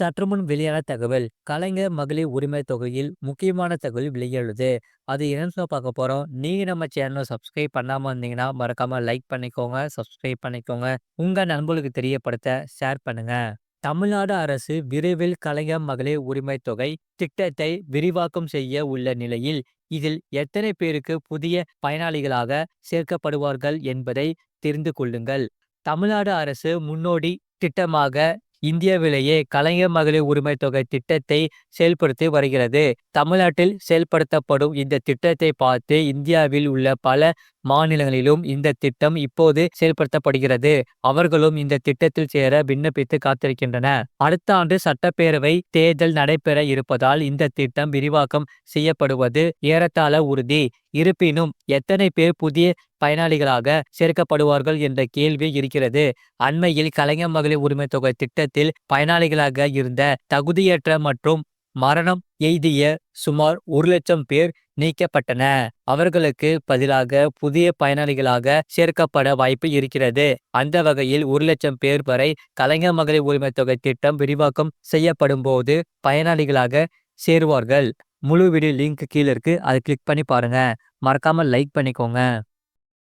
சற்றுமுன் வெளியான தகவல். கலைஞர் மகளிர் உரிமை தொகையில் முக்கியமான தகவல் வெளியாகுது. அது என்னன்னு பார்க்க போறோம். நீங்க நம்ம சேனலை சப்ஸ்கிரைப் பண்ணாம இருந்தீங்கன்னா மறக்காம லைக் பண்ணிக்கோங்க, சப்ஸ்கிரைப் பண்ணிக்கோங்க. உங்க நண்பர்களுக்கு தெரியப்படுத்த ஷேர் பண்ணுங்க. தமிழ்நாடு அரசு விரைவில் கலைஞர் மகளிர் உரிமை தொகை திட்டத்தை விரிவாக்கம் செய்ய உள்ள நிலையில், இதில் எத்தனை பேருக்கு புதிய பயனாளிகளாக சேர்க்கப்படுவார்கள் என்பதை தெரிந்து கொள்ளுங்கள். தமிழ்நாடு அரசு முன்னோடி திட்டமாக இந்தியாவிலேயே கலைஞர் மகளிர் உரிமை தொகை திட்டத்தை செயல்படுத்தி வருகிறது. தமிழ்நாட்டில் செயல்படுத்தப்படும் இந்த திட்டத்தை பார்த்து இந்தியாவில் உள்ள பல மாநிலங்களிலும் இந்த திட்டம் இப்போது செயல்படுத்தப்படுகிறது. அவர்களும் இந்த திட்டத்தில் சேர விண்ணப்பித்து காத்திருக்கின்றன. அடுத்த ஆண்டு சட்டப்பேரவை தேர்தல் நடைபெற இருப்பதால் இந்த திட்டம் விரிவாக்கம் செய்யப்படுவது ஏறத்தாழ உறுதி. இருப்பினும் எத்தனை பேர் புதிய பயனாளிகளாக சேர்க்கப்படுவார்கள் என்ற கேள்வி இருக்கிறது. அண்மையில் கலைஞர் மகளிர் உரிமை தொகை திட்டத்தில் பயனாளிகளாக இருந்த தகுதியற்ற மற்றும் மரணம் எய்திய சுமார் 1,00,000 பேர் நீக்கப்பட்டன. அவர்களுக்கு பதிலாக புதிய பயனாளிகளாக சேர்க்கப்பட வாய்ப்பு இருக்கிறது. அந்த வகையில் 1,00,000 பேர் வரை கலைஞர் மகளிர் உரிமை தொகை திட்டம் விரிவாக்கம் செய்யப்படும் போது பயனாளிகளாக சேருவார்கள். முழு வீடியோ லிங்க் கீழே இருக்கு. அதை கிளிக் பண்ணி பாருங்க. மறக்காம லைக் பண்ணிக்கோங்க.